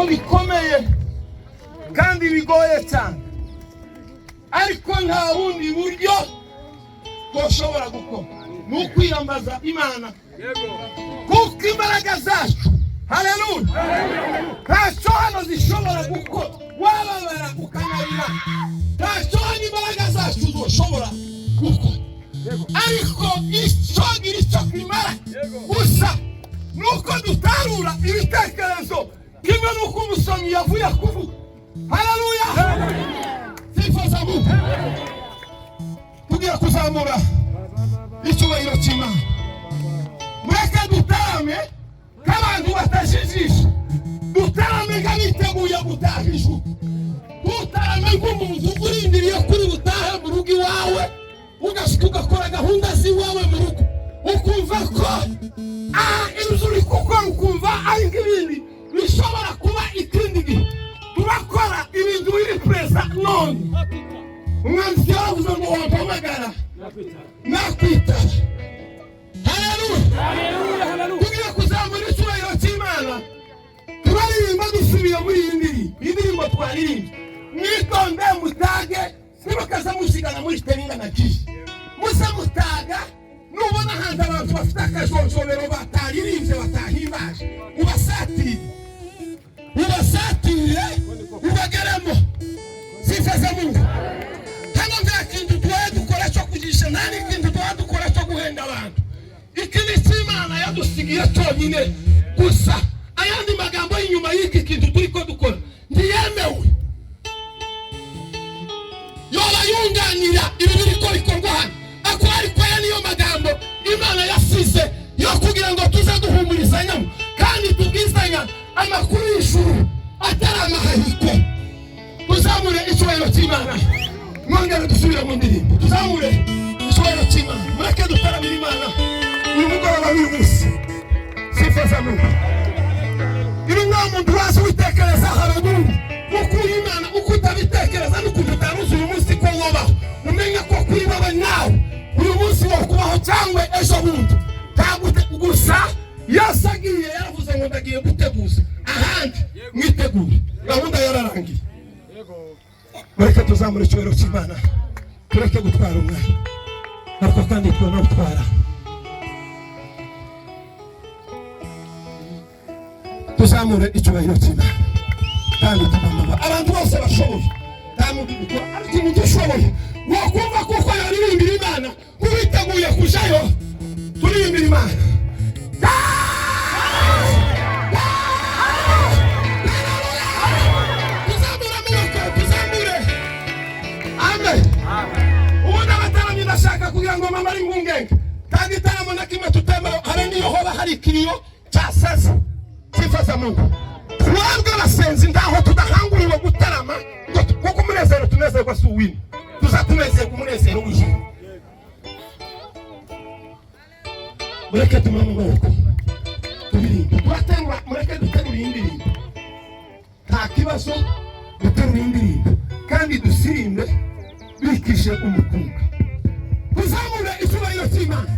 ko bikomeye kandi bigoye cyane, ariko nta bundi buryo twoshobora gukora ni ukwiyambaza Imana, kuko imbaraga zacu, haleluya, ntacyo hano zishobora gukora. Wababara ukanarira, ntacyo hano imbaraga zacu zoshobora gukora, ariko icyo gira icyo kimara gusa nuko dutarura ibitekerezo kimwe nuko umusomyi yavuye kuvuga. Haleluya, sifa za Mungu. Tugiye kuzamura icyubahiro cy'Imana. Mureke dutarame nk'abantu batajijisha, dutarame nk'abiteguye gutaha ijuru, dutarame nk'umuntu urindiriye kuri butahe mu rugo iwawe, ugashika ugakora gahunda z'iwawe mu rugo, ukumva ko inzu uri gukora, ukumva ari nk'ibindi bishobora kuba ikindi gihe. Turakora ibintu biri presa none. Umwanditsi yaravuze ngo wampamagara nakwitaba. Haleluya, tugiye kuzamura icyubahiro cy'Imana. Turaririmba dusubiye muri iyi ndirimbo twaririmba. Mwitonde mutage, nimukaza musigana muri teringa na kishi. Musa mutaga, nubona hanze abantu bafite akajonjobero bataririmbye batahimbaje, ubasatire ubageremo. Sifa za Mungu. Hano nta kintu tuwaye dukora cyo kugisha, nta n'ikintu tuwaye dukora cyo guhenda abantu. Iki ni cy'Imana yadusigiye cyonyine gusa. Ayandi magambo y'inyuma y'iki kintu turiko dukora ntiyemewe. Yoba yunganira ibi biriko bikorwa hano, ako ariko aya niyo magambo Imana yasize yo kugira ngo tuze duhumurizanyamo kandi tubwizanya amakuru y'ijuru atari amahahiko. Tuzamure icyubahiro cy'Imana. Mwongere dusubire mu ndirimbo, tuzamure icyubahiro cy'Imana. Mureke dutaramira Imana uyu mugoroba w'uyu munsi. Sifa za Mungu. Ibi nta muntu wazi witekereza haruguru uko Imana uko utabitekereza n'ukuntu utaruzi uyu munsi ko wobaho, umenye ko kuri wowe nawe uyu munsi wo kubaho cyangwa ejo bundi gusa. Yesu agiye yaravuze ngo ndagiye guteguza ahandi, mwitegure, gahunda yararangiye. Mureke tuzamure icyubahiro cy'Imana, tureke gutwara umwanya, ariko kandi tunawutwara. Tuzamure icyubahiro cy'Imana kandi tubamama abantu bose bashoboye, nta muntu dukora ariko umuntu ushoboye wakumva kuko yaririmbira Imana, kubiteguye kujayo turirimbira Imana. Tuzamure amaboko, tuzamure. Amen. Ubu n'abataramyi ndashaka kugira ngo mama ari impungenge, kandi itaramo na kimwe tutemera habe niyo hoba hari ikiriyo cyasaze. Sifa za Mungu. Twebwe abasenzi ndaho tudahanguriwe gutarama kuko umunezero tunezerwa si uwini, tuzatunezerwa umunezero w'ijuru. Mureke tumame amaboko turirimbe, turaterura. Mureke duterura indirimbo, nta kibazo, duterura indirimbo kandi dusirimbe bikishe umukunga. Tuzamure icyubahiro cy'Imana.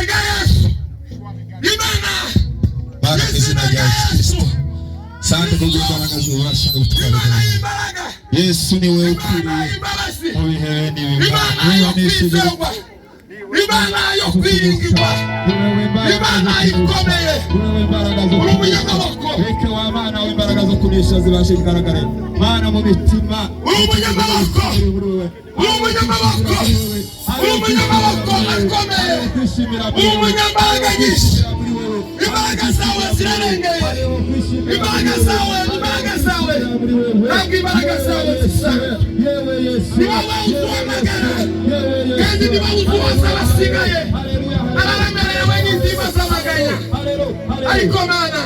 rya Yesu. Imana izina rya Yesu. Sante kubw'imbaraga z'ububasha n'ubutware. Yesu ni wewe ukwiriye mu bihe n'ibibi. Imana yo kwiringirwa. Imana ikomeye. Uri umunyamaboko. Reka wa Mana w'imbaraga zo kunesha zibashe kugaragara. Mana mu mitima. Uri umunyamaboko. Uri umunyamaboko. Uri umunyamaboko akomeye. Uri umunyambaraga nyinshi. Imbaraga zawe zirarengeye. Imbaraga zawe. Ntabwo imbaraga zawe zisa. Ni wowe uduhamagara. Kandi ni wowe uduhoza abasigaye. Abaremerewe n'inzima z'amaganya. Ariko Mana,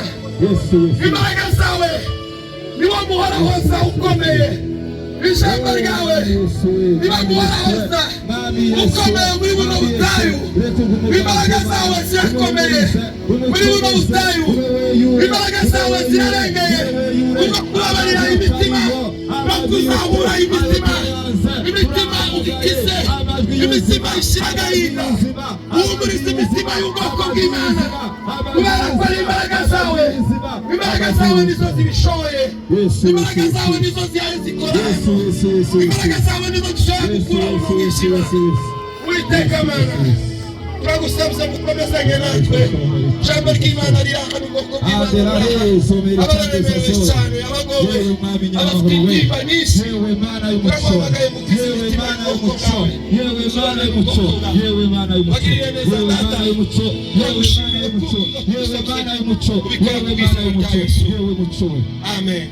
imbaraga zawe ni wo muhorahoza ukomeye. Ijambo ryawe ni wo muhorahoza ukomeye muri buno butayu. Imbaraga zawe zirakomeye muri buno butayu. Imbaraga zawe zirarengeye kuko kubabarira imitima no kuzahura imitima. Imitima ugikize, imitima ishira agahinda, uhumuriza imitima y'ubwoko bw'Imana. Kubera ko ari imbaraga zawe. Imbaraga zawe nizo zibishoboye. Imbaraga zawe nizo zikora. Imbaraga zawe nizo dushobora gukura mu mwijima. Uwiteka Mana, turagusabye mukomezanye natwe. Ijambo ry'Imana riranga n'ubwoko bw'Imana. Abaremerewe cyane, abagowe, abafite intimba nyinshi, turaguhamagaye mu bwiza imitima y'ubwoko bwawe. Bagirire neza Data. Turagushimira kuko ubikora mu bwiza bwa Yesu. Amen.